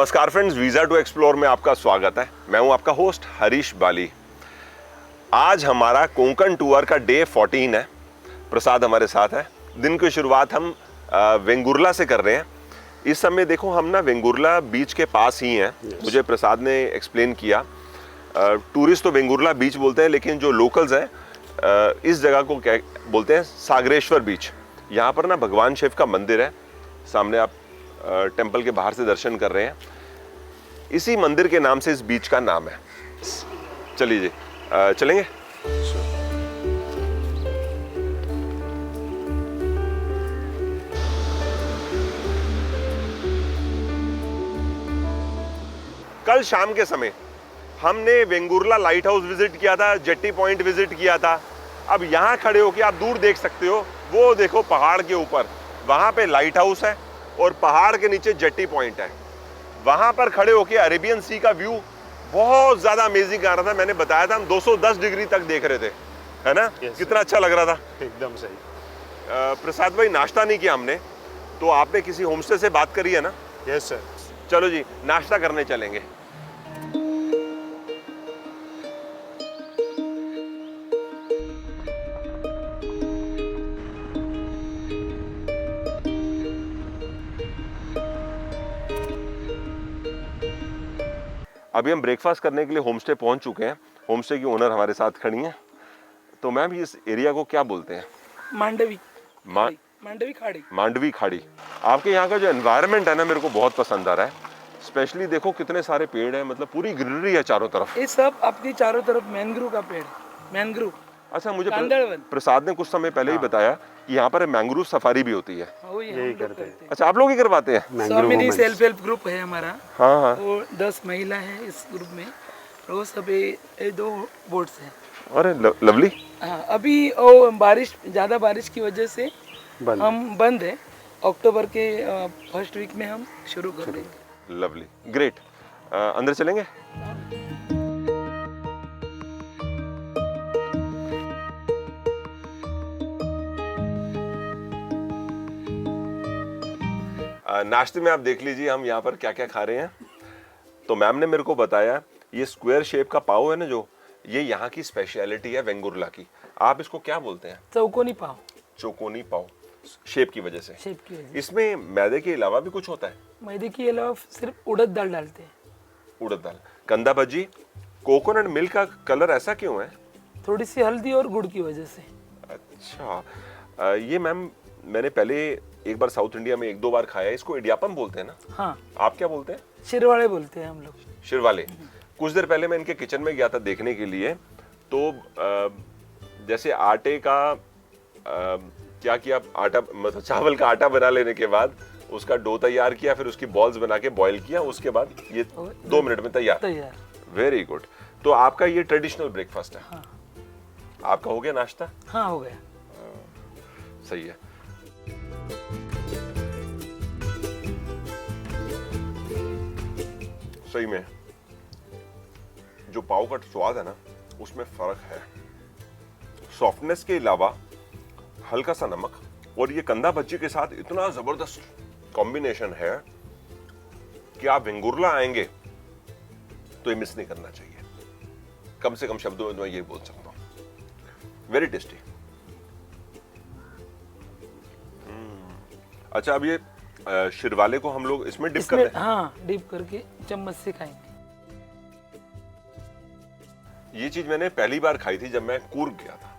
नमस्कार friends, visa to explore में आपका स्वागत है। मैं हूं आपका होस्ट हरीश बाली। आज हमारा कोंकण टूर का डे 14 है। प्रसाद हमारे साथ है। दिन की शुरुआत हम वेंगुर्ला से कर रहे हैं। इस समय देखो हम ना वेंगुर्ला बीच के पास ही हैं। मुझे प्रसाद ने एक्सप्लेन किया। टूरिस्ट तो वेंगुर्ला बीच बोलते हैं, लेकिन जो लोकल्स हैं इस जगह को क्या बोलते हैं, सागरेश्वर बीच। यहाँ पर ना भगवान शिव का मंदिर है। सामने आप टेंपल के बाहर से दर्शन कर रहे हैं। इसी मंदिर के नाम से इस बीच का नाम है। चलिए जी, चलेंगे। कल शाम के समय हमने वेंगुर्ला लाइट हाउस विजिट किया था, जेट्टी पॉइंट विजिट किया था। अब यहाँ खड़े होकर आप दूर देख सकते हो, वो देखो पहाड़ के ऊपर, वहां पे लाइट हाउस है और पहाड़ के नीचे जेट्टी पॉइंट है। वहां पर खड़े होके अरेबियन सी का व्यू बहुत ज्यादा अमेजिंग आ रहा था। मैंने बताया था हम 210 डिग्री तक देख रहे थे, है ना? कितना अच्छा लग रहा था। एकदम सही। प्रसाद भाई, नाश्ता नहीं किया हमने, तो आपने किसी होमस्टे से बात करी है ना? Yes sir. चलो जी, नाश्ता करने चलेंगे। अभी हम ब्रेकफास्ट करने के लिए होमस्टे पहुंच चुके हैं। होमस्टे की ओनर हमारे साथ खड़ी हैं। तो मैम, इस एरिया को क्या बोलते हैं? मांडवी खाड़ी। मांडवी खाड़ी। आपके यहाँ का जो एनवायरनमेंट है ना, मेरे को बहुत पसंद आ रहा है। स्पेशली देखो कितने सारे पेड़ हैं, मतलब पूरी ग्रीनरी है चारों तरफ। ये सब अपनी चारों तरफ मैंग्रोव का पेड़, मैंग्रोव। अच्छा, मुझे कांदड़वन। प्रसाद ने कुछ समय पहले ही बताया कि यहाँ पर मैंग्रोव सफारी भी होती है। यही करते हैं। अच्छा, आप लोग ही करवाते हैं? स्वामिनी सेल्फ हेल्प ग्रुप है हमारा। हाँ। वो 10 महिला है इस ग्रुप में। वो सब ये 2 बोट्स हैं। अरे लवली। हाँ, अभी वो ज़्यादा बारिश की वजह से हम बंद है। अक्टूबर के फर्स्ट वीक में हम शुरू कर देंगे। Lovely, great. अंदर चलेंगे? नाश्ते में आप देख लीजिए हम यहाँ पर क्या क्या खा रहे हैं। तो मैम ने मेरे को बताया, ये स्क्वायर शेप का पाव है ना, जो ये यहाँ की स्पेशलिटी है वेंगुर्ला की। आप इसको क्या बोलते हैं? चौकोनी पाव। चौकोनी पाव, शेप की वजह से। शेप की वजह से। इसमें मैदे के अलावा भी कुछ होता है? मैदे के अलावा सिर्फ उड़द दाल डालते हैं। उड़द दाल, कंदा भजी। कोकोनट मिल्क का कलर ऐसा क्यों है? थोड़ी सी हल्दी और गुड़ की वजह से। अच्छा, ये मैम मैंने पहले एक बार साउथ इंडिया में 1-2 बार खाया है। इसको इडियापम बोलते हैं ना? हाँ। आप क्या बोलते हैं? शिरवाड़े बोलते हैं हम लोग। शिरवाले। कुछ देर पहले मैं इनके किचन में गया था देखने के लिए। तो जैसे आटे का क्या किया, आटा मतलब चावल का आटा बना लेने के बाद उसका डो तैयार किया, फिर उसकी बॉल्स बना के बॉईल किया, उसके बाद ये 2 मिनट में तैयार। Very good. तो आपका ये ट्रेडिशनल ब्रेकफास्ट है। हाँ। आपका हो गया नाश्ता? हाँ, हो गया। सही है। सही में जो पाव का स्वाद है ना, उसमें फर्क है। सॉफ्टनेस के अलावा हल्का सा नमक, और ये कंदा भज्जी के साथ इतना जबरदस्त कॉम्बिनेशन है कि आप वेंगुर्ला आएंगे तो ये मिस नहीं करना चाहिए। कम से कम शब्दों में मैं ये बोल सकता हूं। Very tasty. अच्छा, अब ये शिरवाले को हम लोग इसमें डिप करते हैं? हाँ, डिप करके चम्मच से खाएंगे। ये चीज मैंने पहली बार खाई थी जब मैं कूर्ग गया था।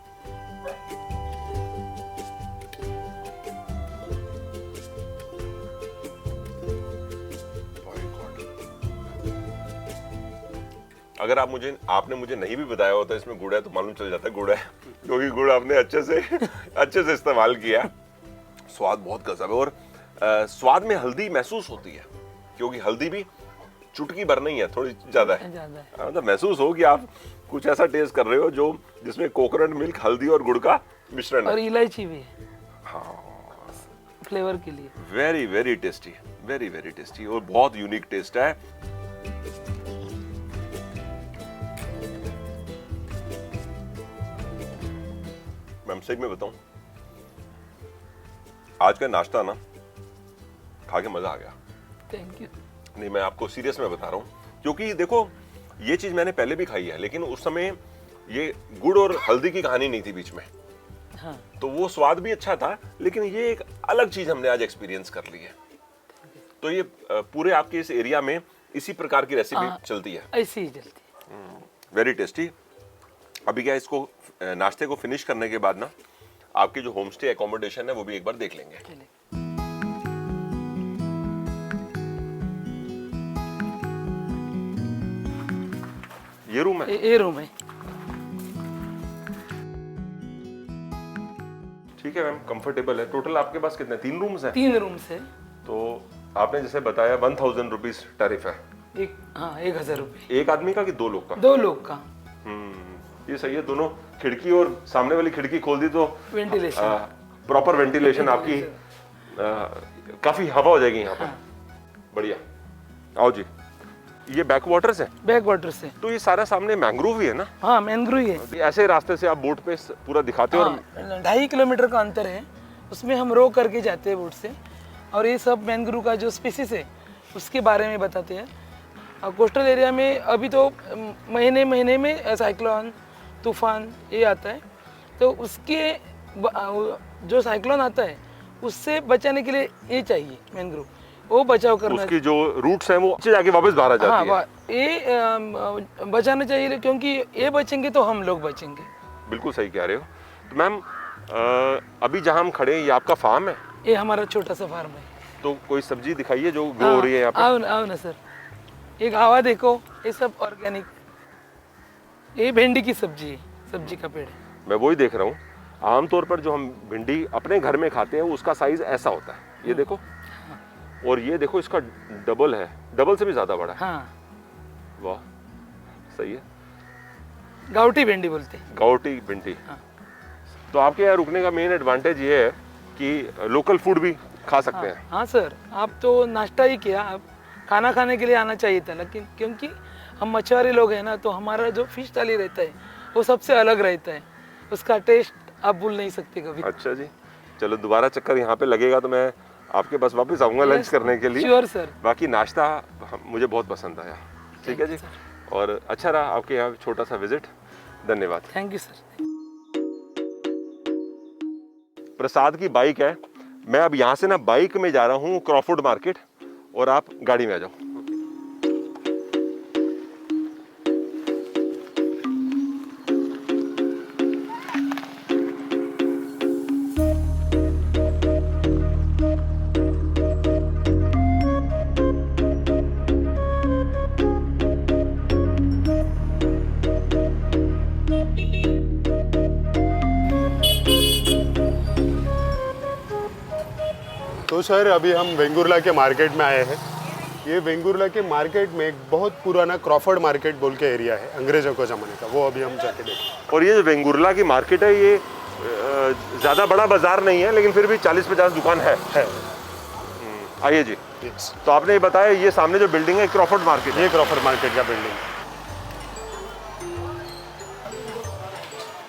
अगर आपने मुझे नहीं भी बताया होता इसमें गुड़ है, तो मालूम चल जाता गुड़ है, क्योंकि गुड़ आपने अच्छे से इस्तेमाल किया। स्वाद बहुत गजब है। और स्वाद में हल्दी महसूस होती है, क्योंकि हल्दी भी चुटकी भर नहीं है, थोड़ी ज्यादा है। मतलब महसूस हो कि आप कुछ ऐसा टेस्ट कर रहे हो जो जिसमें कोकोनट मिल्क, हल्दी और गुड़ का मिश्रण है। और इलायची भी है। हाँ, फ्लेवर के लिए। Very very tasty, very very tasty, और बहुत यूनिक टेस्ट है। मैं सही में बताऊं, आज का नाश्ता ना खा के मजा आ गया। Thank you. नहीं, मैं आपको सीरियस में बता रहा हूँ, क्योंकि देखो ये चीज मैंने पहले भी खाई है, लेकिन उस समय ये गुड़ और हल्दी की कहानी नहीं थी बीच में। हाँ तो वो स्वाद भी अच्छा था, लेकिन ये एक अलग चीज हमने आज एक्सपीरियंस कर ली है। तो ये पूरे आपके इस एरिया में इसी प्रकार की रेसिपी चलती है? ऐसी ही चलती है। Very tasty. अभी क्या इसको नाश्ते को फिनिश करने के बाद ना आपकी जो होम स्टे एकोमोडेशन है वो भी एक बार देख लेंगे। चलिए। ये रूम है? ये रूम है। ठीक है मैम, कंफर्टेबल है। टोटल आपके पास कितने, 3 रूम्स हैं? 3 रूम्स है। तो आपने जैसे बताया 1000 रुपीज टैरिफ है। एक, हाँ 1000 रुपये। एक आदमी का कि 2 लोग का? 2 लोग का। ये सही है। दोनों खिड़की और सामने वाली खिड़की खोल दी तो वेंटिलेशन, प्रॉपर वेंटिलेशन आपकी काफी हवा हो जाएगी यहाँ पर। हाँ। बढ़िया। आओ जी। ये बैक वाटर्स है? बैक वाटर से। तो ये सारा सामने मैंग्रोव ही है ना? हाँ मैंग्रोव है। ऐसे रास्ते से आप बोट पे पूरा दिखाते हो? हाँ, 2.5 किलोमीटर का अंतर है, उसमें हम रो करके जाते हैं बोट से, और ये सब मैंग्रोव का जो स्पीसीज है उसके बारे में बताते हैं। और कोस्टल एरिया में अभी तो महीने महीने में साइक्लोन, तूफान ये आता है, तो उसके जो साइक्लोन आता है उससे बचाने के लिए ये चाहिए मैंग्रोव, वो बचाव करना। उसकी जो रूट्स हैं वो नीचे जाके वापस बाहर आ जाती है। हाँ, ये बचाना चाहिए, क्योंकि ये बचेंगे तो हम लोग बचेंगे। बिल्कुल सही कह रहे हो। तो मैम अभी जहाँ हम खड़े हैं ये आपका फार्म है? ये हमारा छोटा सा फार्म है। तो कोई सब्जी दिखाइए जो ग्रो हो रही है यहाँ पे। आओ ना सर, ये गावा देखो, ये सब ऑर्गेनिक, ये भिंडी की सब्जी है, सब्जी का पेड़ है। मैं वही देख रहा हूँ। आमतौर पर जो हम भिंडी अपने घर में खाते हैं उसका साइज ऐसा होता है, ये देखो, और ये देखो इसका डबल है, डबल से भी ज्यादा बड़ा है। हाँ, वाह, सही है। गावटी भिंडी बोलते हैं। गावटी भिंडी। हाँ। तो आपके यहाँ रुकने का मेन एडवांटेज ये है कि लोकल फूड भी खा सकते हैं। हाँ सर, आप तो नाश्ता ही किया, आप खाना खाने के लिए आना चाहिए था, लेकिन क्योंकि हम मछुआरे लोग हैं ना, तो हमारा जो फिश थाली रहता है वो सबसे अलग रहता है, उसका टेस्ट आप भूल नहीं सकते कभी। अच्छा जी, चलो दोबारा चक्कर यहाँ पे लगेगा तो मैं आपके पास वापस आऊँगा लंच करने के लिए। Sure sir. बाकी नाश्ता मुझे बहुत पसंद आया। ठीक है जी, और अच्छा रहा आपके यहाँ छोटा सा विजिट। धन्यवाद। Thank you sir. प्रसाद की बाइक है। मैं अब यहाँ से ना बाइक में जा रहा हूँ क्रॉफोर्ड मार्केट, और आप गाड़ी में आ जाओ। तो सर अभी हम वेंगुर्ला के मार्केट में आए हैं। ये वेंगुर्ला के मार्केट में एक बहुत पुराना क्रॉफर्ड मार्केट बोल के एरिया है, अंग्रेजों के ज़माने का, वो अभी हम जाके देखें। और ये जो वेंगुर्ला की मार्केट है ये ज़्यादा बड़ा बाजार नहीं है, लेकिन फिर भी 40-50 दुकान है। आइए जी। यस, तो आपने ये बताया ये सामने जो बिल्डिंग है क्रॉफोर्ड मार्केट है? ये क्रॉफर्ड मार्केट का बिल्डिंग।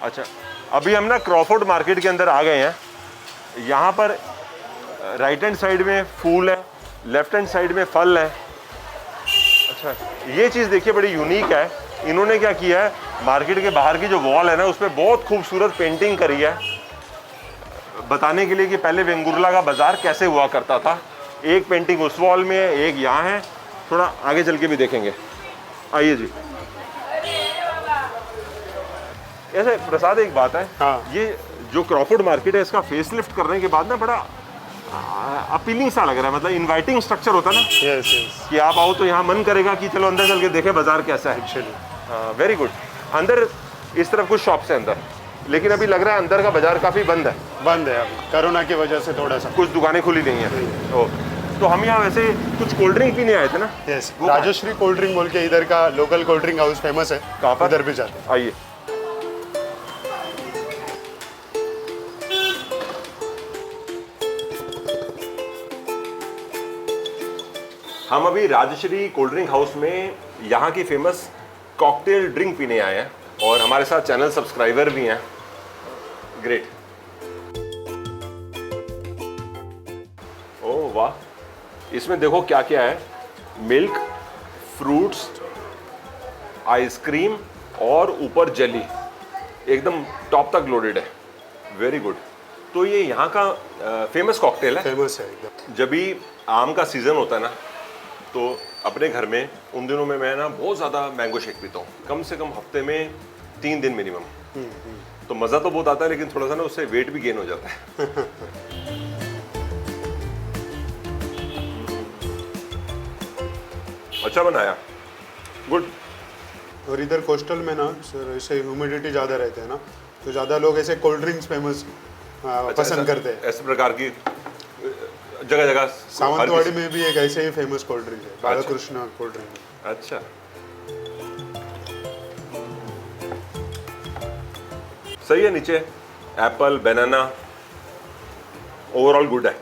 अच्छा, अभी हम ना क्रॉफोर्ड मार्केट के अंदर आ गए हैं। यहाँ पर राइट हैंड साइड में फूल है, लेफ्ट हैंड साइड में फल है। अच्छा, ये चीज़ देखिए बड़ी यूनिक है। इन्होंने क्या किया है, मार्केट के बाहर की जो वॉल है ना उस पर बहुत खूबसूरत पेंटिंग करी है, बताने के लिए कि पहले वेंगुर्ला का बाजार कैसे हुआ करता था। एक पेंटिंग उस वॉल में है, एक यहाँ है, थोड़ा आगे चल के भी देखेंगे। आइए जी। ऐसे प्रसाद एक बात है, हाँ। ये जो क्रॉफोर्ड मार्केट है इसका फेसलिफ्ट करने के बाद ना बड़ा अपीलिंग सा लग रहा है, मतलब इनवाइटिंग स्ट्रक्चर होता है ना। यस यस, कि आप आओ तो यहाँ मन करेगा कि चलो अंदर चल के देखें बाजार कैसा है। Actually very good. अंदर इस तरफ कुछ शॉप्स है अंदर, लेकिन अभी लग रहा है अंदर का बाजार काफी बंद है। बंद है अभी, कोरोना की वजह से थोड़ा सा। कुछ दुकानें खुली नहीं है। तो हम यहाँ वैसे कुछ कोल्ड ड्रिंक पीने आए थे ना। यस, वो राजश्री कोल्ड ड्रिंक बोल के इधर का local cold drink house famous है, कहाँ पर? उधर भी जाते हैं। आइए। हम अभी राजश्री कोल्ड ड्रिंक हाउस में यहाँ की फेमस कॉकटेल ड्रिंक पीने आए हैं, और हमारे साथ चैनल सब्सक्राइबर भी हैं। ग्रेट। ओह वाह, इसमें देखो क्या क्या है। मिल्क, फ्रूट्स, आइसक्रीम और ऊपर जेली, एकदम टॉप तक लोडेड है। Very good. तो ये यहाँ का फेमस कॉकटेल है। फेमस है एकदम। जब भी आम का सीज़न होता है ना, तो अपने घर में उन दिनों में मैं ना बहुत ज़्यादा मैंगो शेक पीता हूँ, कम से कम हफ्ते में 3 दिन मिनिमम। तो मज़ा तो बहुत आता है, लेकिन थोड़ा सा ना उससे वेट भी गेन हो जाता है। अच्छा बनाया, गुड। और इधर कोस्टल में ना सर ऐसे ह्यूमिडिटी ज़्यादा रहते हैं ना, तो ज़्यादा लोग ऐसे कोल्ड ड्रिंक्स फेमस पसंद करते हैं। ऐसे प्रकार की जगह जगह सावंतवाड़ी में भी एक ऐसे ही फेमस कोल्ड ड्रिंक है, बालकृष्ण कोल्ड ड्रिंक। अच्छा, सही है। नीचे एप्पल, बनाना, ओवरऑल गुड है।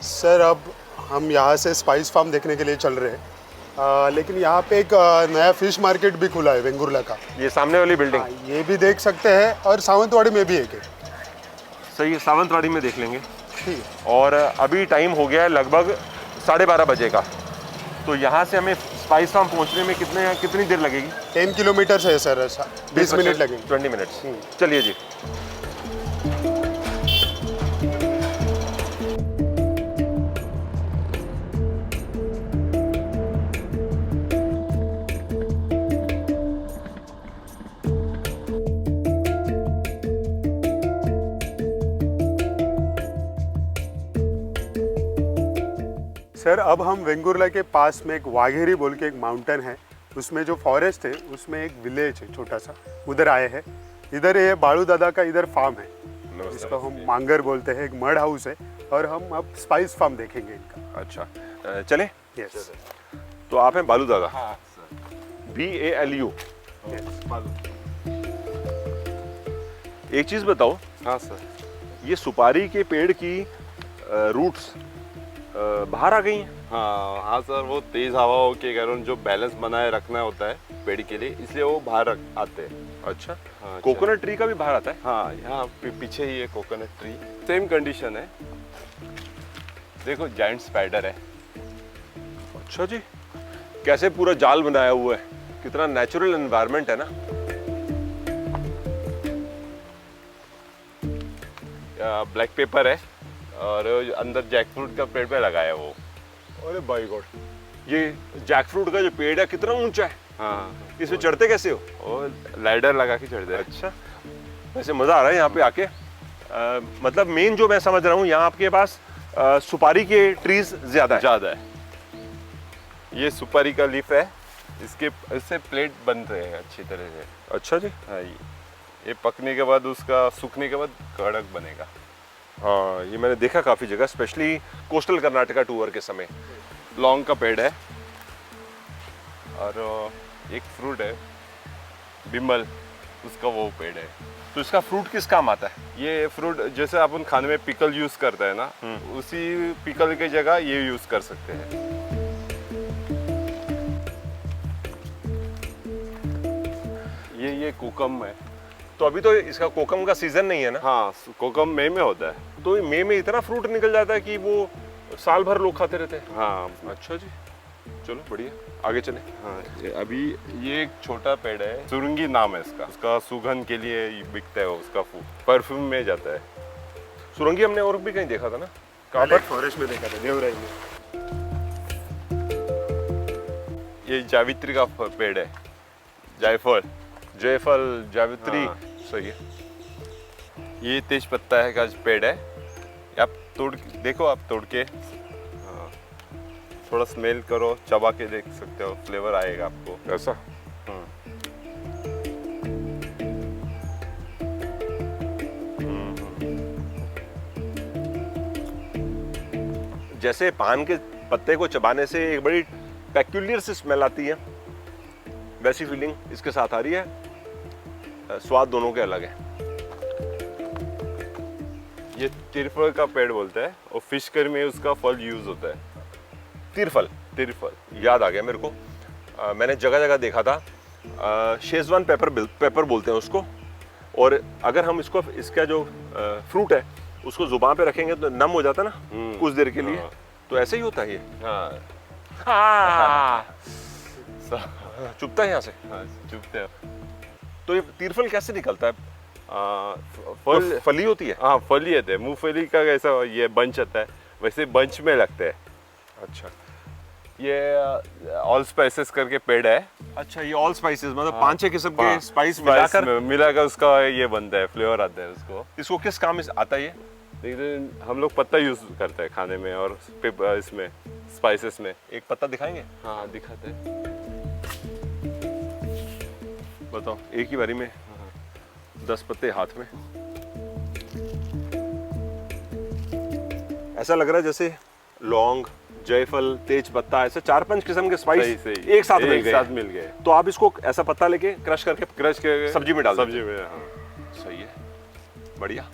सर अब हम यहाँ से स्पाइस फार्म देखने के लिए चल रहे हैं, लेकिन यहाँ पे एक नया फिश मार्केट भी खुला है वेंगुर्ला का। ये सामने वाली बिल्डिंग, ये भी देख सकते हैं, और सावंतवाड़ी में भी एक है। सही है, सावंतवाड़ी में देख लेंगे। ठीक है। और अभी टाइम हो गया है लगभग 12:30 बजे का। तो यहाँ से हमें स्पाइस फार्म पहुँचने में कितनी देर लगेगी? 10 किलोमीटर है सर, 20 मिनट लगेंगे। 20 मिनट्स। चलिए जी। सर अब हम वेंगुर्ला के पास में एक वाघेरी बोल के एक माउंटेन है, उसमें जो फॉरेस्ट है उसमें एक विलेज है छोटा सा, उधर आए हैं। इधर ये बालू दादा का इधर फार्म है, जिसको हम मांगर बोलते हैं, एक मड हाउस है, और हम अब स्पाइस फार्म देखेंगे इनका। अच्छा, चले। यस तो आप हैं बालू दादा? हाँ सर। BALU। यस। एक चीज़ बताओ, हाँ सर। ये सुपारी के पेड़ की रूट्स बाहर आ गई हैं? हाँ सर, वो तेज हवाओं के कारण जो बैलेंस बनाए रखना होता है पेड़ के लिए, इसलिए वो बाहर आते हैं। अच्छा, हाँ, कोकोनट ट्री का भी बाहर आता है? हाँ, यहाँ पीछे ही है कोकोनट ट्री, सेम कंडीशन है। देखो जाइंट स्पाइडर है। अच्छा जी, कैसे पूरा जाल बनाया हुआ है, कितना नेचुरल एनवायरनमेंट है ना। ब्लैक पेपर है, और अंदर जैक फ्रूट का पेड़ पे लगाया वो। अरे बाय गॉड, ये जैक फ्रूट का जो पेड़ है कितना ऊंचा है, हाँ, इसमें चढ़ते कैसे हो? वो लाइडर लगा के चढ़ते हैं। अच्छा, वैसे मज़ा आ रहा है यहाँ पे आके। मतलब मेन जो मैं समझ रहा हूँ, यहाँ आपके पास सुपारी के ट्रीज ज़्यादा है। ज़्यादा है। ये सुपारी का लीफ है, इससे प्लेट बनते हैं अच्छी तरह से। अच्छा जी। हाँ, ये पकने के बाद, उसका सूखने के बाद कड़क बनेगा। हाँ, ये मैंने देखा काफ़ी जगह, स्पेशली कोस्टल कर्नाटका टूर के समय। लौंग का पेड़ है, और एक फ्रूट है बिमल, उसका वो पेड़ है। तो इसका फ्रूट किस काम आता है? ये फ्रूट जैसे अपन खाने में पिकल यूज करते हैं ना, उसी पिकल की जगह ये यूज कर सकते हैं। ये कोकम है। तो अभी तो इसका कोकम का सीजन नहीं है ना? हाँ, कोकम मई में होता है। तो मई में इतना फ्रूट निकल जाता है कि वो साल भर लोग खाते रहते हैं। हाँ। अच्छा जी, चलो बढ़िया, आगे चले। हाँ, अभी ये एक छोटा पेड़ है, सुरंगी नाम है इसका। उसका सुगंध के लिए बिकता है, उसका परफ्यूम में जाता है। सुरंगी हमने और भी कहीं देखा था ना? कहाँ पर? फॉरेस्ट में देखा था, देवराई में। ये जावित्री का पेड़ है, जायफल। जायफल, जावित्री। हाँ। सही है। ये तेज पत्ता है का पेड़ है, आप देखो, आप तोड़ के, हाँ, थोड़ा स्मेल करो, चबा के देख सकते हो, फ्लेवर आएगा आपको। ऐसा? जैसे पान के पत्ते को चबाने से एक बड़ी पेक्यूलियर सी स्मेल आती है, वैसी फीलिंग इसके साथ आ रही है। स्वाद दोनों के अलग है। ये तिरफल का पेड़ बोलते हैं, और फिश करी में उसका फल यूज होता है। तिरफल? तिरफल याद आ गया मेरे को। मैंने जगह जगह देखा था। शेजवान पेपर बोलते हैं उसको। और अगर हम इसका जो फ्रूट है उसको जुबान पे रखेंगे तो नम हो जाता है ना कुछ देर के लिए, हाँ। तो ऐसे ही होता है ये। हाँ चुभता है यहाँ से। हाँ, चुभते हैं। तो ये तीरफल कैसे निकलता है? फल, तो फली होती है? हाँ फली आते हैं, मूंगफली का कैसा ये बंच आता है वैसे बंच में लगते हैं। अच्छा ये ऑल स्पाइसेस करके पेड़ है। अच्छा, ये ऑल स्पाइसेस मतलब हाँ। 5-6 किस्म के हाँ, स्पाइस मिलाकर मिलाकर उसका ये बनता है, फ्लेवर आता है उसको। इसको किस काम में आता है ये? लेकिन हम लोग पत्ता यूज करते हैं खाने में और इसमें स्पाइसेस में। एक पत्ता दिखाएंगे? हाँ दिखाते हैं। बताओ, एक ही बारी में 10 पत्ते हाथ में। ऐसा लग रहा है जैसे लौंग, जायफल, तेज पत्ता, ऐसे 4-5 किस्म के सही स्पाइस सही एक साथ मिल गए। मिल गए। तो आप इसको ऐसा पत्ता लेके क्रश करके क्रश के सब्जी में डाल देते सब्जी में। हाँ सही है, बढ़िया।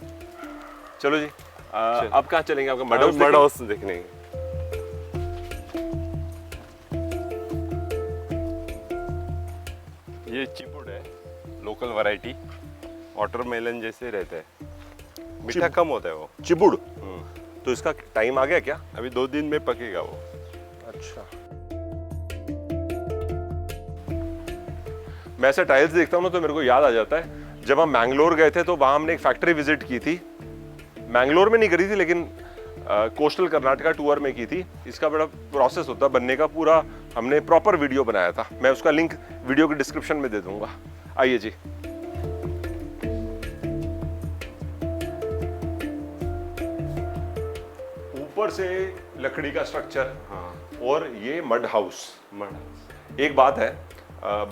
चलो जी, चल। अब कहाँ चलेंगे? आपका मड हाउस मड हाउस देखने। ये चिपुड है, लोकल वैरायटी, वाटरमेलन जैसे रहता है, मीठा कम होता है वो। चिबुड़, तो इसका टाइम आ गया क्या? अभी 2 दिन में पकेगा वो। अच्छा, मैं ऐसे टाइल्स देखता हूँ ना तो मेरे को याद आ जाता है जब हम मैंगलोर गए थे तो वहां हमने एक फैक्ट्री विजिट की थी। मैंगलोर में नहीं करी थी लेकिन कोस्टल कर्नाटका टूर में की थी। इसका बड़ा प्रोसेस होता है बनने का, पूरा हमने प्रॉपर वीडियो बनाया था। मैं उसका लिंक वीडियो के डिस्क्रिप्शन में दे दूंगा। आइए जी। ऊपर से लकड़ी का स्ट्रक्चर, हाँ और ये मड हाउस। Mud house. एक बात है,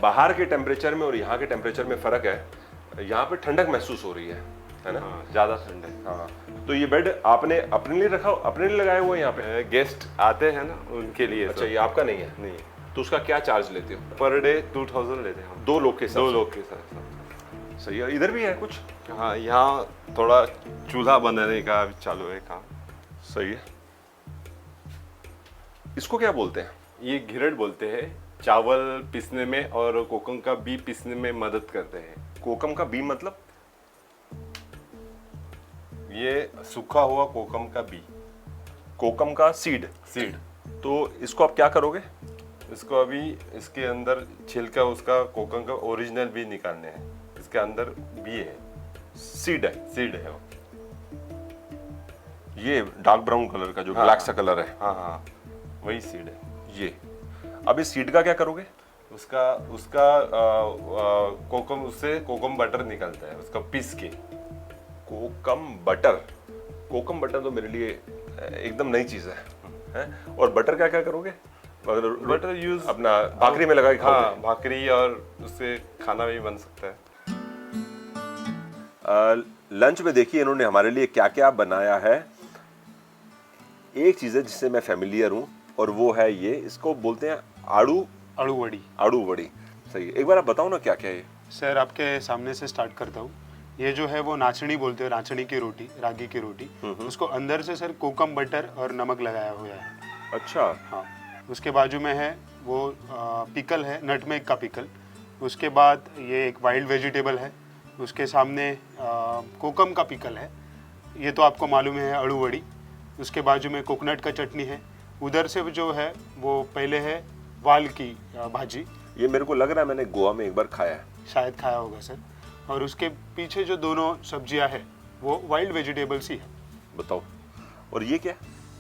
बाहर के टेम्परेचर में और यहाँ के टेम्परेचर में फर्क है। यहाँ पे ठंडक महसूस हो रही है ना? हाँ ज़्यादा ठंड है। हाँ, तो ये बेड आपने अपने लिए रखा, अपने लिए लगाया हुआ है यहाँ पे? गेस्ट आते हैं ना उनके लिए। अच्छा, ये आपका नहीं है? नहीं, तो उसका क्या चार्ज लेते हो? पर डे 2000 लेते हैं हम। 2 लोग के साथ? 2 लोग के साथ। सही है। इधर भी है कुछ? हाँ, यहाँ थोड़ा चूल्हा बनाने का अभी चालू है काम। सही है। इसको क्या बोलते हैं? ये घिरट बोलते हैं, चावल पीसने में और कोकम का बी पीसने में मदद करते हैं। कोकम का बी मतलब? ये सूखा हुआ कोकम का बी, कोकम का सीड। सीड। तो इसको आप क्या करोगे? इसको अभी इसके अंदर छिलका उसका कोकम का ओरिजिनल बी निकालने हैं। इसके अंदर बी है, सीड है। सीड है वो। ये डार्क ब्राउन कलर का जो हाँ, ब्लैक सा कलर है, हाँ हाँ वही सीड है। ये। अब इस सीड का क्या करोगे? उसका उसका कोकम, उससे कोकम बटर निकलता है उसका पीस के। कोकम बटर? कोकम बटर तो मेरे लिए एकदम नई चीज है? और बटर क्या क्या करोगे? बटर यूज अपना भाकरी में लगा के खाओगे? हाँ, भाकरी, और उससे खाना भी बन सकता है। लंच में देखिए इन्होंने हमारे लिए क्या क्या बनाया है। एक चीज है जिससे मैं फेमिलियर हूँ और वो है ये, इसको बोलते हैं आड़ू आड़ू वड़ी। आड़ू वड़ी। सही है। एक बार आप बताओ ना क्या क्या है ये? सर आपके सामने से स्टार्ट करता हूँ। ये जो है वो नाचनी बोलते हैं, नाचनी की रोटी, रागी की रोटी। उसको अंदर से सर कोकम बटर और नमक लगाया हुआ है। अच्छा, हाँ, उसके बाजू में है वो पिकल है, नटमेग का पिकल। उसके बाद ये एक वाइल्ड वेजिटेबल है। उसके सामने कोकम का पिकल है, ये तो आपको मालूम है, आड़ू वड़ी। उसके बाजू में कोकोनट का चटनी है। उधर से जो है वो पहले है वाल की भाजी, ये मेरे को लग रहा है मैंने गोवा में एक बार खाया है। शायद खाया होगा सर। और उसके पीछे जो दोनों सब्जियां हैं वो वाइल्ड वेजिटेबल्स ही है। बताओ। और ये क्या?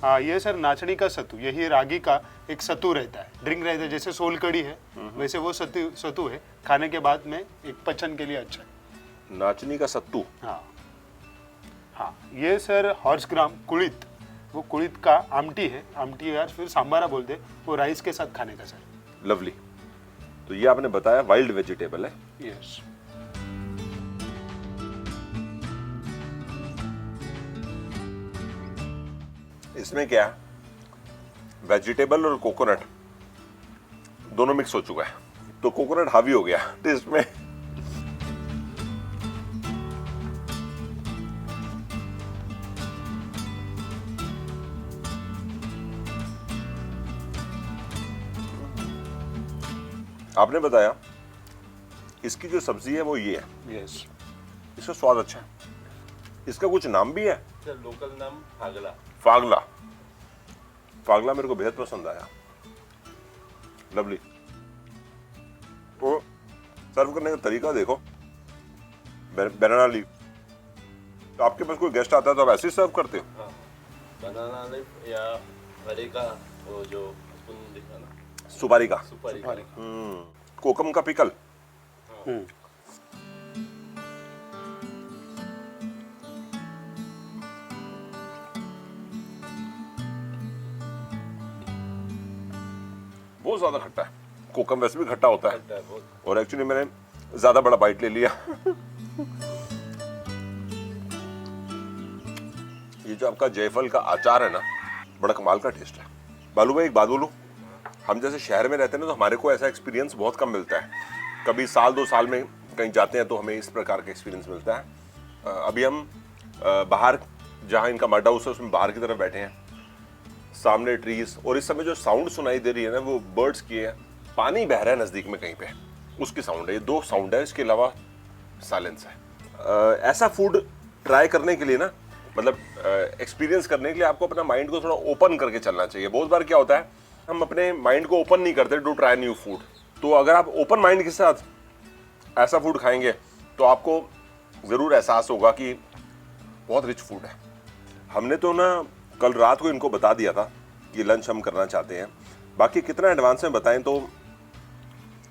हाँ, ये सर नाचनी का सत्तू, यही रागी का एक सत्तू रहता है, ड्रिंक रहता है। जैसे सोल कड़ी है वैसे वो सत्तू है, खाने के बाद में एक पचन के लिए अच्छा है। नाचनी का सत्तू? हाँ हाँ, ये सर हॉर्स ग्राम कुलित, वो कुलित का आमटी है, आमटी या फिर सांबारा बोलते, वो राइस के साथ खाने का सर। लवली। तो ये आपने बताया वाइल्ड वेजिटेबल है। यस। इसमें क्या है, वेजिटेबल और कोकोनट दोनों मिक्स हो चुका है, तो कोकोनट हावी हो गया टेस्ट में। आपने बताया इसकी जो सब्जी है वो ये है। यस। इसका स्वाद अच्छा है। इसका कुछ नाम भी है? इसका लोकल नाम फागला। फागला। फागला मेरे को बेहद पसंद आया। लवली। वो सर्व करने का तरीका देखो, बनाना लीफ। तो आपके पास कोई गेस्ट आता है तो आप ऐसे ही सर्व करते हो? हाँ, बनाना लीफ या हरे का वो जो अपन देखा ना, सुपारी का। सुपारी का। कोकम का पिकल। बहुत ज्यादा खट्टा है। कोकम वैसे भी खट्टा होता है, खट्टा है बहुत। और एक्चुअली मैंने ज्यादा बड़ा बाइट ले लिया। ये जो आपका जायफल का अचार है ना, बड़ा कमाल का टेस्ट है। बालू भाई एक बात बोलूं, हम जैसे शहर में रहते हैं ना, तो हमारे को ऐसा एक्सपीरियंस बहुत कम मिलता है। कभी साल 2 साल में कहीं जाते हैं तो हमें इस प्रकार का एक्सपीरियंस मिलता है। अभी हम बाहर, जहाँ इनका मड हाउस है उसमें बाहर की तरफ बैठे हैं, सामने ट्रीज, और इस समय जो साउंड सुनाई दे रही है ना वो बर्ड्स की है। पानी बह रहा है नजदीक में कहीं पे, उसकी साउंड है। ये 2 साउंड है, इसके अलावा साइलेंस है। ऐसा फूड ट्राई करने के लिए ना, मतलब एक्सपीरियंस करने के लिए आपको अपना माइंड को थोड़ा ओपन करके चलना चाहिए। बहुत बार क्या होता है, हम अपने माइंड को ओपन नहीं करते टू ट्राई न्यू फूड। तो अगर आप ओपन माइंड के साथ ऐसा फूड खाएंगे तो आपको ज़रूर एहसास होगा कि बहुत रिच फूड है। हमने तो ना कल रात को इनको बता दिया था कि लंच हम करना चाहते हैं। बाकी कितना एडवांस में बताएं तो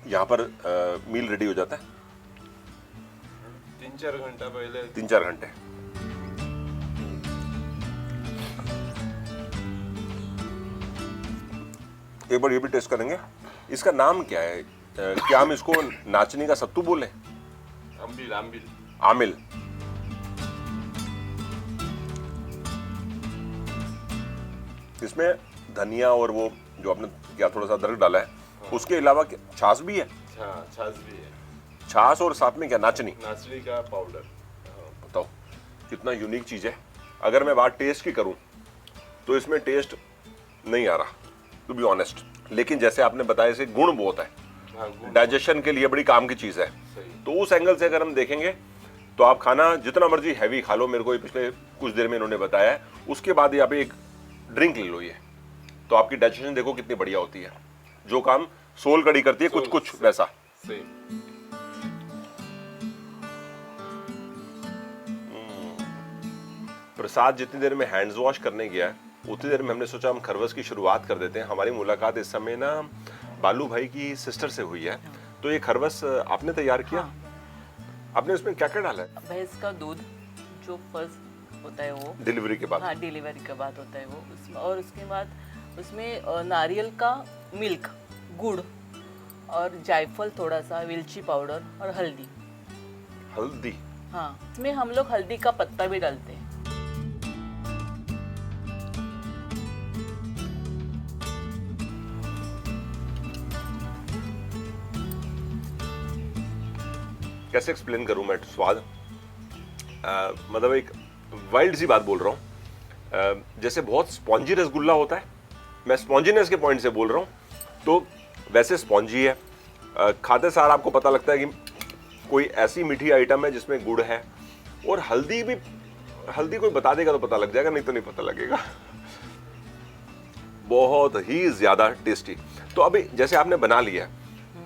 यहाँ पर मील रेडी हो जाता है। 3-4 घंटा पहले। 3-4 घंटे। एक बार ये भी टेस्ट करेंगे। इसका नाम क्या है? क्या हम इसको नाचनी का सत्तू बोले? आमिल। आमिल। आमिल। इसमें धनिया और वो जो आपने क्या थोड़ा सा अदरक डाला है, उसके अलावा छाछ भी है? हाँ, छाछ भी है। छाछ और साथ में क्या? नाचनी। नाचनी का पाउडर। बताओ कितना यूनिक चीज है। अगर मैं बात टेस्ट की करूं तो इसमें टेस्ट नहीं आ रहा, टू बी ऑनेस्ट। लेकिन जैसे आपने बताया, इसे गुण बहुत है, हाँ, गुड़। डाइजेशन के लिए बड़ी काम की चीज है। सही। तो उस एंगल से अगर हम देखेंगे तो आप खाना जितना मर्जी हैवी खा लो, मेरे को ये पिछले कुछ देर में इन्होंने बताया है, उसके बाद यहाँ पे एक ड्रिंक ले लो, ये तो आपकी डाइजेशन देखो कितनी बढ़िया होती है। जो काम सोल कड़ी करती है, कुछ कुछ वैसा। सही। प्रसाद जितनी देर में हैंड्स वॉश करने गया है, उतनी देर में हमने सोचा हम खरवस की शुरुआत कर देते हैं। हमारी मुलाकात इस समय ना बालू भाई की सिस्टर से हुई है। तो ये खरवस आपने तैयार किया? आपने इसमें क्या क्या डाला है? भैंस का दूध जो फर्स्ट होता है वो डिलीवरी के बाद? हाँ, डिलीवरी के बाद होता है वो उसमें। और उसके बाद उसमें नारियल का मिल्क, गुड़ और जायफल, थोड़ा सा वेलची पाउडर और हल्दी। हल्दी? हाँ, इसमें हम लोग हल्दी का पत्ता भी डालते हैं। कैसे एक्सप्लेन करूं मैं स्वाद? मतलब एक वाइल्ड सी बात बोल रहा हूँ। जैसे बहुत स्पॉन्जी रसगुल्ला होता है, मैं स्पॉन्जीनेस के पॉइंट से बोल रहा हूँ, तो वैसे स्पॉन्जी है। खाते सार आपको पता लगता है कि कोई ऐसी मीठी आइटम है जिसमें गुड़ है। और हल्दी भी, हल्दी कोई बता देगा तो पता लग जाएगा, नहीं तो नहीं पता लगेगा। बहुत ही ज्यादा टेस्टी। तो अभी जैसे आपने बना लिया,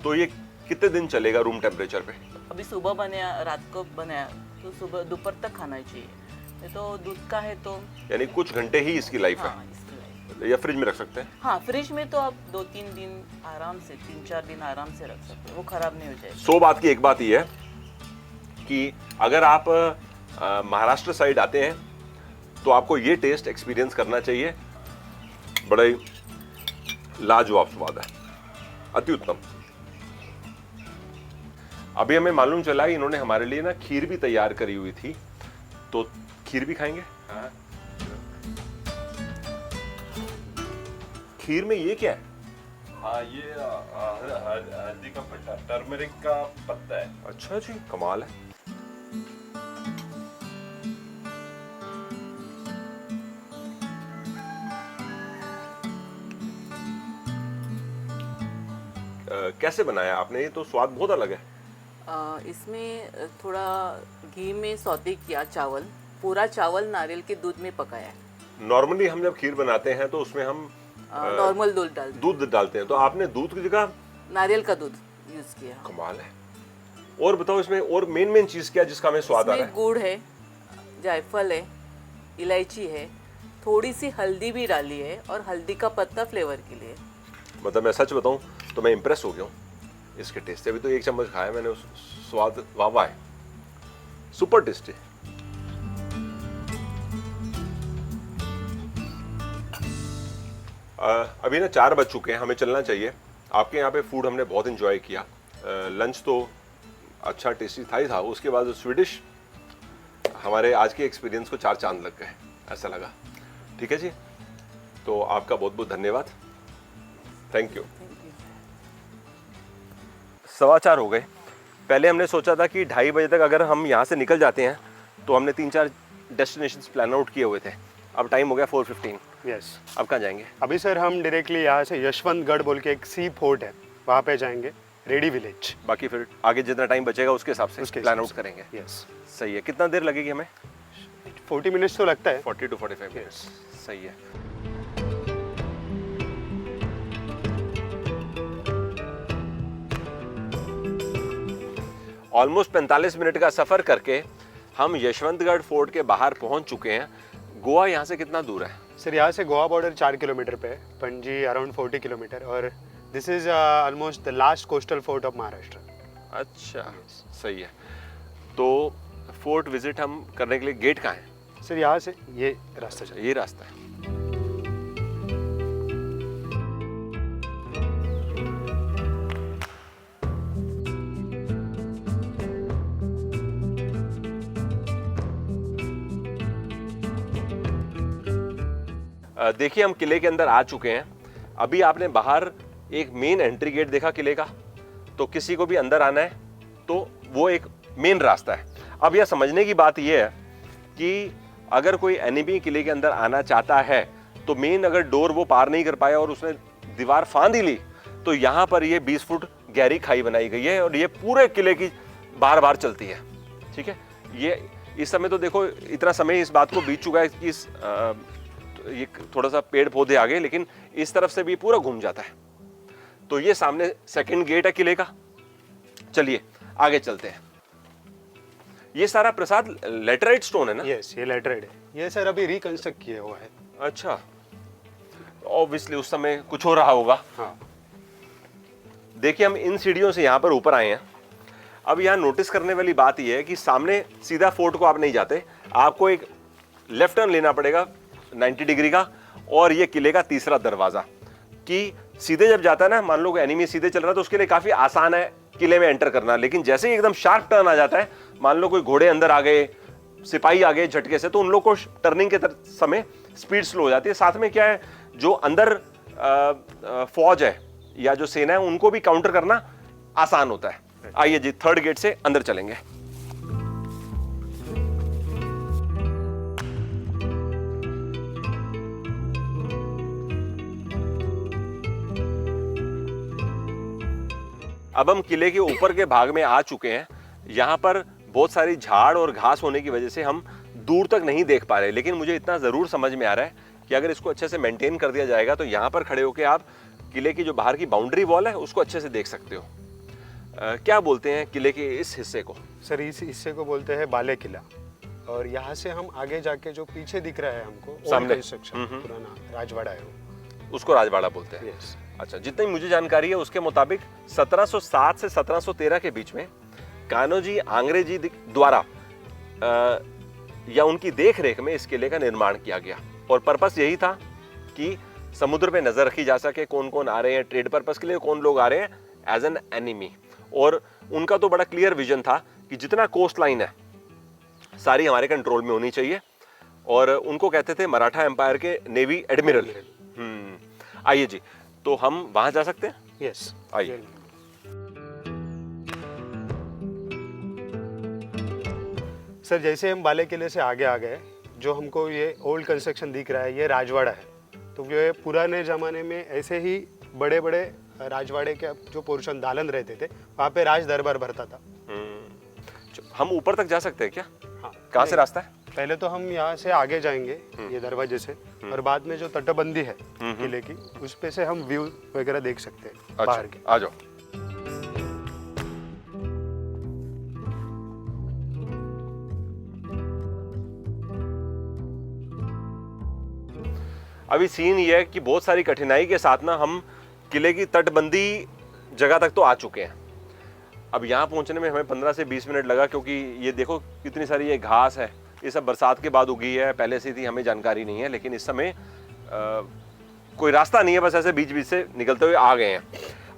तो ये कितने दिन चलेगा रूम टेम्परेचर पे? अभी सुबह बनाया, रात को बनाया, तो सुबह दोपहर तक खाना चाहिए। नहीं तो दूध का है तो यानी कुछ घंटे ही इसकी लाइफ हाँ, इसकी लाइफ। है। या फ्रिज में रख सकते हैं? हाँ, फ्रिज में तो आप 2-3 दिन आराम से, 3-4 दिन आराम से रख सकते हैं, वो खराब नहीं हो जाएगा। 100 बात की एक बात ये है कि अगर आप महाराष्ट्र साइड आते हैं तो आपको ये टेस्ट एक्सपीरियंस करना चाहिए। बड़ा ही लाजवाब स्वाद है, अति उत्तम। अभी हमें मालूम चला कि इन्होंने हमारे लिए ना खीर भी तैयार करी हुई थी, तो खीर भी खाएंगे। हाँ। खीर में ये क्या है? हाँ, ये हल्दी का पत्ता, टर्मरिक का पत्ता है। अच्छा जी, कमाल है। कैसे बनाया आपने? ये तो स्वाद बहुत अलग है। इसमें थोड़ा घी में सौते किया चावल, पूरा चावल नारियल के दूध में पकाया है। नॉर्मली हम जब खीर बनाते हैं तो उसमें हम नॉर्मल दूध डाल दूध डालते हैं, तो आपने दूध की जगह नारियल का दूध यूज किया। कमाल है। और बताओ इसमें और मेन चीज क्या है जिसका हमें स्वाद आ रहा इसमें गुड़ है, जायफल है, इलायची है, थोड़ी सी हल्दी भी डाली है और हल्दी का पत्ता फ्लेवर के लिए। है? मतलब मैं सच बताऊं तो मैं इम्प्रेस हो गया हूँ इसके टेस्ट से। अभी तो एक चम्मच खाया मैंने, उस स्वाद वाह वाह है, सुपर टेस्टी। अभी ना 4 बज चुके हैं, हमें चलना चाहिए। आपके यहाँ पे फूड हमने बहुत इंजॉय किया। लंच तो अच्छा टेस्टी था ही था, उसके बाद स्वीडिश हमारे आज के एक्सपीरियंस को 4 चांद लग गए, ऐसा लगा। ठीक है जी, तो आपका बहुत बहुत धन्यवाद, थैंक यू। 4:15 हो गए। पहले हमने सोचा था कि 2:30 बजे तक अगर हम यहाँ से निकल जाते हैं तो हमने 3-4 डेस्टिनेशंस प्लान आउट किए हुए थे। अब टाइम हो गया 4:15। यस। अब कहाँ जाएंगे? अभी सर हम डायरेक्टली यहाँ से यशवंतगढ़ बोल के एक सी फोर्ट है, वहाँ पे जाएंगे, रेडी विलेज। बाकी फिर आगे जितना टाइम बचेगा उसके हिसाब से उसके प्लान हिसाब आउट से। करेंगे। यस। सही है। कितना देर लगेगी हमें? 40 मिनट्स तो लगता है। 40 to 45 मिनट्स। सही है। ऑलमोस्ट 45 मिनट का सफर करके हम यशवंतगढ़ फोर्ट के बाहर पहुंच चुके हैं। गोवा यहाँ से कितना दूर है? सर यहाँ से गोवा बॉर्डर 4 किलोमीटर पे है, पणजी अराउंड 40 किलोमीटर, और this is almost the last coastal fort of Maharashtra. अच्छा, सही है। तो फोर्ट विजिट हम करने के लिए गेट कहाँ है? सर यहाँ से ये रास्ता चलिए। ये रास्ता है। देखिए हम किले के अंदर आ चुके हैं। अभी आपने बाहर एक मेन एंट्री गेट देखा किले का, तो किसी को भी अंदर आना है तो वो एक मेन रास्ता है। अब यह समझने की बात यह है कि अगर कोई एनिमी किले के अंदर आना चाहता है तो मेन अगर डोर वो पार नहीं कर पाया और उसने दीवार फांद ही ली, तो यहाँ पर ये 20 फुट गहरी खाई बनाई गई है और ये पूरे किले की बार बार चलती है। ठीक है, ये इस समय तो देखो इतना समय इस बात को बीत चुका है कि ये थोड़ा सा पेड़ पौधे आ गए, लेकिन इस तरफ से भी पूरा घूम जाता है। तो ये सामने सेकंड गेट है किले का। चलिए आगे चलते हैं। ये सारा प्रसाद लेटराइट स्टोन है ना? यस, ये लेटरेड है। ये सर अभी रिकंस्ट्रक्ट किया हुआ है। अच्छा, ऑब्वियसली उस समय कुछ हो रहा होगा। हाँ। देखिए हम इन सीढ़ियों से यहाँ पर ऊपर आए हैं। अब यहाँ नोटिस करने वाली बात यह है कि सामने सीधा फोर्ट को आप नहीं जाते, आपको एक लेफ्ट टर्न लेना पड़ेगा 90 डिग्री का, और ये किले का तीसरा दरवाजा। कि सीधे जब जाता है ना, मान लो एनिमी सीधे चल रहा है तो उसके लिए काफी आसान है किले में एंटर करना, लेकिन जैसे ही एकदम शार्प टर्न आ जाता है, मान लो कोई घोड़े अंदर आ गए, सिपाही आ गए झटके से, तो उन लोग को टर्निंग के समय स्पीड स्लो हो जाती है। साथ में क्या है, जो अंदर फौज है या जो सेना है उनको भी काउंटर करना आसान होता है। आइए जी, थर्ड गेट से अंदर चलेंगे। अब हम किले के ऊपर के भाग में आ चुके हैं। यहाँ पर बहुत सारी झाड़ और घास होने की वजह से हम दूर तक नहीं देख पा रहे, लेकिन मुझे इतना ज़रूर समझ में आ रहा है कि अगर इसको अच्छे से मेंटेन कर दिया जाएगा तो यहाँ पर खड़े होकर आप किले की जो बाहर की बाउंड्री वॉल है उसको अच्छे से देख सकते हो। क्या बोलते हैं किले के इस हिस्से को? सर इस हिस्से को बोलते हैं बाले किला, और यहाँ से हम आगे जाके जो पीछे दिख रहा है हमको सामने कंस्ट्रक्शन पुराना राजवाड़ा है वो, उसको राजवाड़ा बोलते हैं। यस। अच्छा, जितनी मुझे जानकारी है उसके मुताबिक 1707 से 1713 के बीच में कान्होजी आंग्रे जी द्वारा या उनकी देख रेख में इस किले का निर्माण किया गया, और पर्पस यही था कि समुद्र पे नजर रखी जा सके, कौन कौन आ रहे हैं ट्रेड पर्पस के लिए, कौन लोग आ रहे हैं एज एन एनिमी। और उनका तो बड़ा क्लियर विजन था कि जितना कोस्ट लाइन है सारी हमारे कंट्रोल में होनी चाहिए, और उनको कहते थे मराठा एम्पायर के नेवी एडमिरल। आइए जी, तो हम वहां जा सकते हैं? यस, आइए। सर जैसे हम बाले किले से आगे आ गए, जो हमको ये ओल्ड कंस्ट्रक्शन दिख रहा है ये राजवाड़ा है। तो ये पुराने ज़माने में ऐसे ही बड़े बड़े राजवाड़े के जो पोर्शन दालन रहते थे वहाँ पे राज दरबार भरता था। हम ऊपर तक जा सकते हैं क्या? हाँ। कहाँ से रास्ता है? पहले तो हम यहाँ से आगे जाएंगे ये दरवाजे से, और बाद में जो तटबंदी है किले की, उस पे से हम व्यू वगैरह देख सकते हैं बाहर के। आ जाओ। अभी सीन ये है कि बहुत सारी कठिनाई के साथ ना हम किले की तटबंदी जगह तक तो आ चुके हैं। अब यहाँ पहुँचने में हमें 15 से 20 मिनट लगा, क्योंकि ये देखो कितनी सारी ये घास है, ये सब बरसात के बाद उगी है, पहले से थी, हमें जानकारी नहीं है, लेकिन इस समय कोई रास्ता नहीं है, बस ऐसे बीच बीच से निकलते हुए आ गए हैं।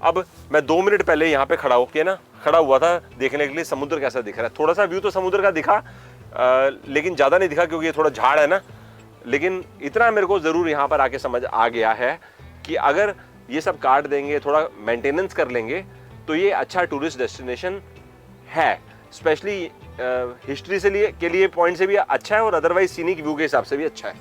अब मैं 2 मिनट पहले यहाँ पे खड़ा हुआ था देखने के लिए समुद्र कैसा दिख रहा है। थोड़ा सा व्यू तो समुद्र का दिखा, लेकिन ज़्यादा नहीं दिखा क्योंकि ये थोड़ा झाड़ है ना। लेकिन इतना मेरे को ज़रूर यहाँ पर आके समझ आ गया है कि अगर ये सब काट देंगे, थोड़ा मेंटेनेंस कर लेंगे, तो ये अच्छा टूरिस्ट डेस्टिनेशन है। स्पेशली हिस्ट्री के लिए पॉइंट से भी अच्छा है, और अदरवाइज सीनिक व्यू के हिसाब से भी अच्छा है।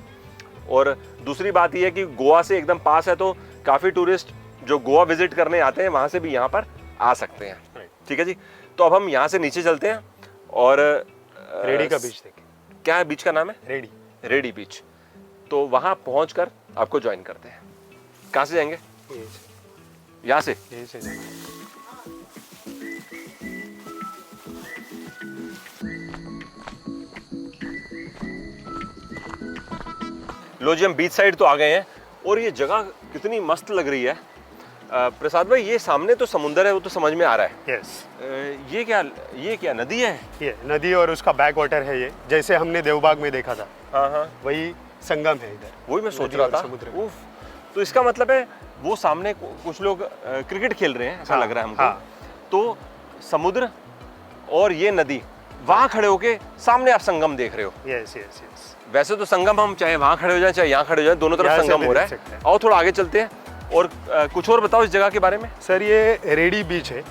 और दूसरी बात यह है कि गोवा से एकदम पास है, तो काफ़ी टूरिस्ट जो गोवा विजिट करने आते हैं वहाँ से भी यहाँ पर आ सकते हैं। ठीक है जी, तो अब हम यहाँ से नीचे चलते हैं और रेडी का बीच देखें। क्या है बीच का नाम है? रेडी बीच। तो वहाँ पहुँचकर आपको ज्वाइन करते हैं। कहाँ से जाएंगे? यहाँ से जाना। लो जी, हम बीच साइड तो आ गए हैं, और ये जगह कितनी मस्त लग रही है। प्रसाद भाई, ये सामने तो समुंदर है, वो तो समझ में आ रहा है। यस। ये क्या नदी है? ये नदी और उसका बैक वाटर है, ये जैसे हमने देवबाग में देखा था। हाँ, वही संगम है इधर। वही मैं सोच रहा था। उफ, तो इसका मतलब है वो सामने कुछ लोग क्रिकेट खेल रहे हैं, ऐसा लग रहा है हमको। तो समुद्र और ये नदी, वहाँ खड़े होके सामने आप संगम देख रहे हो। Yes yes yes. वैसे तो संगम हम चाहे वहाँ खड़े हो जाए चाहे यहाँ खड़े हो जाए, दोनों तरफ संगम हो रहा है। और थोड़ा आगे चलते हैं, और कुछ और बताओ इस जगह के बारे में। सर, ये रेडी बीच है,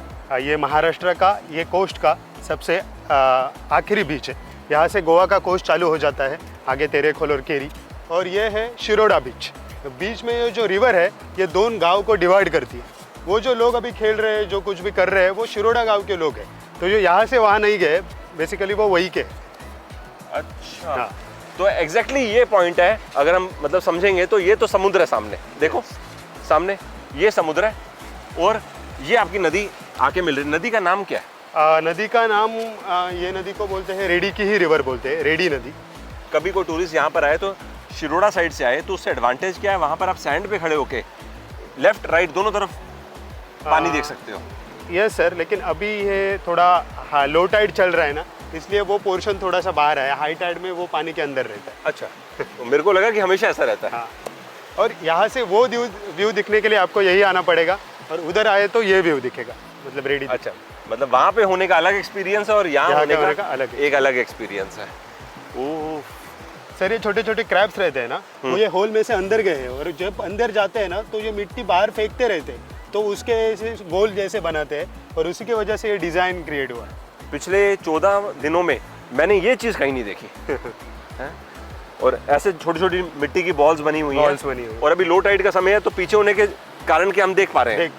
ये महाराष्ट्र का, ये कोस्ट का सबसे आखिरी बीच है। यहाँ से गोवा का कोस्ट चालू हो जाता है, आगे तेरेखोल और केरी। और ये है शिरोडा बीच। बीच में ये जो रिवर है, ये दोनों गांव को डिवाइड करती है। वो जो लोग अभी खेल रहे हैं, जो कुछ भी कर रहे हैं, वो शिरोडा गांव के लोग हैं। तो जो यहाँ से वहाँ नहीं गए, बेसिकली वो वही के। अच्छा। हाँ। तो एग्जैक्टली ये पॉइंट है, अगर हम मतलब समझेंगे तो ये तो समुद्र है सामने, देखो सामने ये समुद्र है, और ये आपकी नदी आके मिल रही। नदी का नाम क्या है? नदी का नाम ये नदी को बोलते हैं, रेडी की ही रिवर बोलते हैं, रेडी नदी। कभी कोई टूरिस्ट यहाँ पर आए तो शिरोडा साइड से आए तो उससे एडवांटेज क्या है, वहाँ पर आप सैंड पे खड़े होके लेफ्ट राइट दोनों तरफ पानी देख सकते हो। यस सर, लेकिन अभी ये थोड़ा लो टाइड चल रहा है ना, इसलिए वो पोर्शन थोड़ा सा बाहर है। हाई टाइड में वो पानी के अंदर रहता है। अच्छा। तो मेरे को लगा कि हमेशा ऐसा रहता है। हाँ, और यहाँ से वो व्यू दिखने के लिए आपको यही आना पड़ेगा, और उधर आए तो ये व्यू दिखेगा, मतलब रेडी। अच्छा, मतलब वहाँ पे होने का अलग एक्सपीरियंस है और यहाँ होने का अलग एक अलग एक्सपीरियंस है। ओह सर, ये छोटे छोटे क्रैब्स रहते हैं ना, वो ये होल में से अंदर गए हैं, और जब अंदर जाते हैं ना तो ये मिट्टी बाहर फेंकते रहते हैं, तो उसके ऐसे गोल जैसे बनाते हैं, और उसी की वजह से ये डिज़ाइन क्रिएट हुआ है। पिछले 14 दिनों में मैंने ये चीज़ कहीं नहीं देखी है? और ऐसे छोटी छोटी मिट्टी की बॉल्स बनी हुई हैं, और अभी लो टाइड का समय है, तो पीछे होने के कारण कि हम देख पा रहे हैं।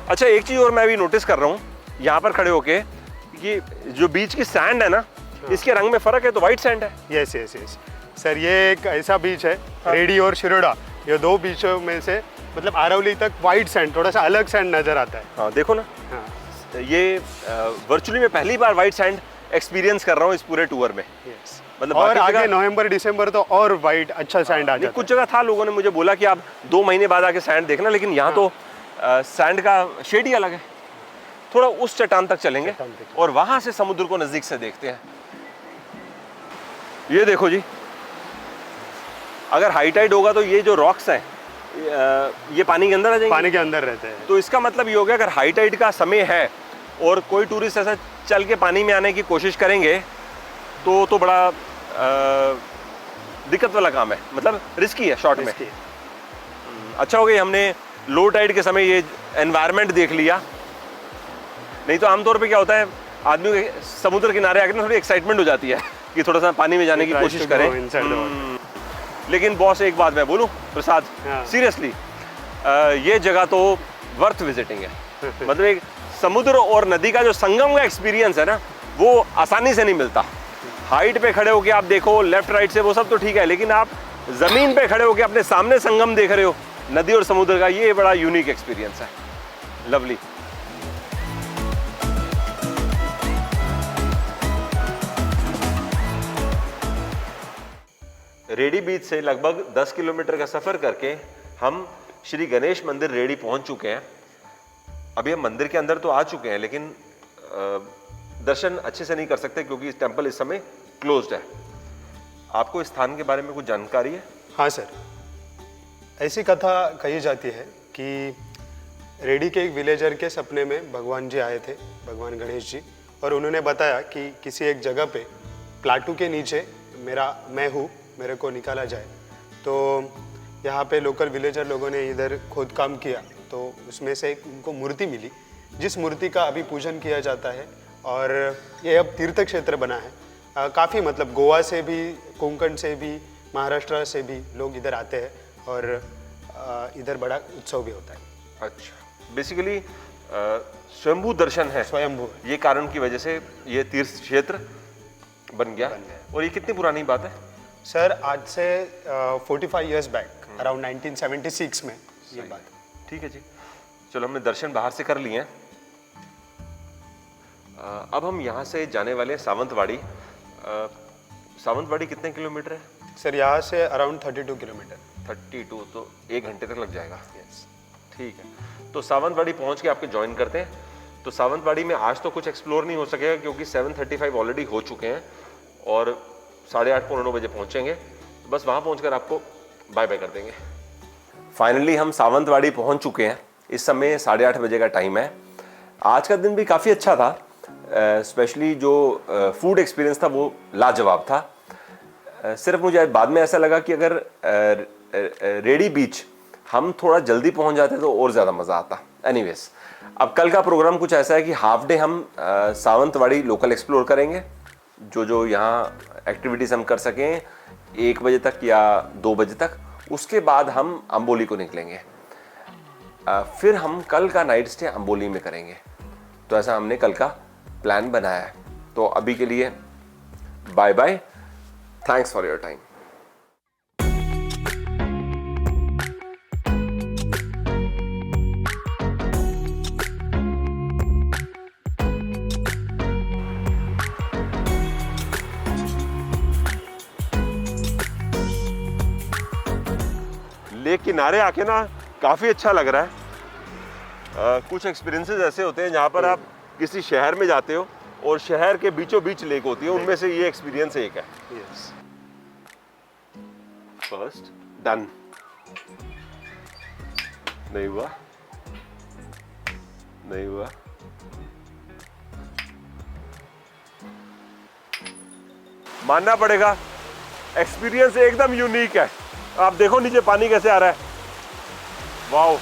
अच्छा, एक चीज़ और मैं अभी नोटिस कर रहा हूँ यहाँ पर खड़े होके, कि जो बीच की सैंड है ना, इसके रंग में फर्क है, तो वाइट सैंड है। यस यस यस सर, ये एक ऐसा बीच है, रेडी और शिरोडा, ये दो बीचों में से, मतलब आरवली तक वाइट सैंड, थोड़ा सा अलग सैंड नजर आता है। हाँ, देखो ना। हाँ। ये वर्चुअली मैं पहली बार वाइट सैंड एक्सपीरियंस कर रहा हूँ इस पूरे टूर में। यस। मतलब और आगे नवंबर दिसंबर तो और वाइट अच्छा सैंड आ जाता है। कुछ जगह था, लोगों ने मुझे बोला कि आप 2 महीने बाद आके सैंड देखना, लेकिन यहाँ तो सैंड का शेड ही अलग है। थोड़ा उस चट्टान तक चलेंगे और वहां से समुद्र को नजदीक से देखते हैं। ये देखो जी, अगर हाई टाइड होगा तो ये जो रॉक्स हैं ये पानी के अंदर आ जाएंगे, पानी के अंदर रहते हैं। तो इसका मतलब ये हो गया, अगर हाई टाइड का समय है और कोई टूरिस्ट ऐसा चल के पानी में आने की कोशिश करेंगे तो बड़ा दिक्कत वाला काम है, मतलब रिस्की है शॉर्ट में। अच्छा हो गया हमने लो टाइड के समय ये एनवायरनमेंट देख लिया, नहीं तो आमतौर पे क्या होता है, आदमी के समुद्र किनारे आकर थोड़ी एक्साइटमेंट हो जाती है कि थोड़ा सा पानी में जाने की कोशिश करें। लेकिन बॉस, एक बात मैं बोलूं प्रसाद, सीरियसली ये जगह तो वर्थ विजिटिंग है। मतलब एक समुद्र और नदी का जो संगम का एक्सपीरियंस है ना, वो आसानी से नहीं मिलता। हाइट पे खड़े होके आप देखो लेफ्ट राइट से, वो सब तो ठीक है, लेकिन आप ज़मीन पे खड़े होके अपने सामने संगम देख रहे हो नदी और समुद्र का, ये बड़ा यूनिक एक्सपीरियंस है। लवली। रेडी बीच से लगभग 10 किलोमीटर का सफ़र करके हम श्री गणेश मंदिर रेडी पहुंच चुके हैं। अभी हम मंदिर के अंदर तो आ चुके हैं, लेकिन दर्शन अच्छे से नहीं कर सकते क्योंकि इस टेम्पल इस समय क्लोज्ड है। आपको इस स्थान के बारे में कुछ जानकारी है? हाँ सर, ऐसी कथा कही जाती है कि रेडी के एक विलेजर के सपने में भगवान जी आए थे, भगवान गणेश जी, और उन्होंने बताया कि किसी एक जगह पे प्लाटू के नीचे मैं हूँ, मेरे को निकाला जाए। तो यहाँ पे लोकल विलेजर लोगों ने इधर खोद काम किया, तो उसमें से एक उनको मूर्ति मिली, जिस मूर्ति का अभी पूजन किया जाता है, और ये अब तीर्थ क्षेत्र बना है। काफ़ी मतलब गोवा से भी, कोंकण से भी, महाराष्ट्र से भी लोग इधर आते हैं, और इधर बड़ा उत्सव भी होता है। अच्छा, बेसिकली स्वयंभू दर्शन है, स्वयंभू ये कारण की वजह से ये तीर्थ क्षेत्र बन गया। और ये कितनी पुरानी बात है? सर आज से 45 इयर्स बैक, अराउंड 1976 में ये बात है। ठीक है जी, चलो हमने दर्शन बाहर से कर लिए हैं। अब हम यहाँ से जाने वाले हैं सावंतवाड़ी। सावंतवाड़ी कितने किलोमीटर है? सर यहाँ से अराउंड 32 किलोमीटर। 32, तो 1 घंटे तक लग जाएगा। ठीक है, तो सावंतवाड़ी पहुँच के आपके ज्वाइन करते हैं। तो सावंतवाड़ी में आज तो कुछ एक्सप्लोर नहीं हो सकेगा क्योंकि 7:35 ऑलरेडी हो चुके हैं और 8:30 पौने 9 बजे पहुँचेंगे। तो बस वहाँ पहुँच आपको बाय बाय कर देंगे। फाइनली हम सावंतवाड़ी पहुँच चुके हैं। इस समय 8:30 बजे का टाइम है। आज का दिन भी काफ़ी अच्छा था, स्पेशली जो फूड एक्सपीरियंस था वो लाजवाब था। सिर्फ मुझे बाद में ऐसा लगा कि अगर रेडी बीच हम थोड़ा जल्दी पहुंच जाते तो और ज़्यादा मज़ा आता। एनीवेज, अब कल का प्रोग्राम कुछ ऐसा है कि हाफ डे हम सावंतवाड़ी लोकल एक्सप्लोर करेंगे, जो यहाँ एक्टिविटीज़ हम कर सकें 1 बजे तक या 2 बजे तक। उसके बाद हम अंबोली को निकलेंगे। फिर हम कल का नाइट स्टे अंबोली में करेंगे। तो ऐसा हमने कल का प्लान बनाया है। तो अभी के लिए bye bye, thanks for your time. Lake किनारे आके ना काफ़ी अच्छा लग रहा है। कुछ एक्सपीरियंसेस ऐसे होते हैं जहाँ पर आप किसी शहर में जाते हो और शहर के बीचों बीच लेक होती है, उनमें से ये एक्सपीरियंस एक है। Yes, first done. नहीं हुआ, नहीं हुआ। मानना पड़ेगा, एक्सपीरियंस एकदम यूनिक है। आप देखो नीचे पानी कैसे आ रहा है। वाओ।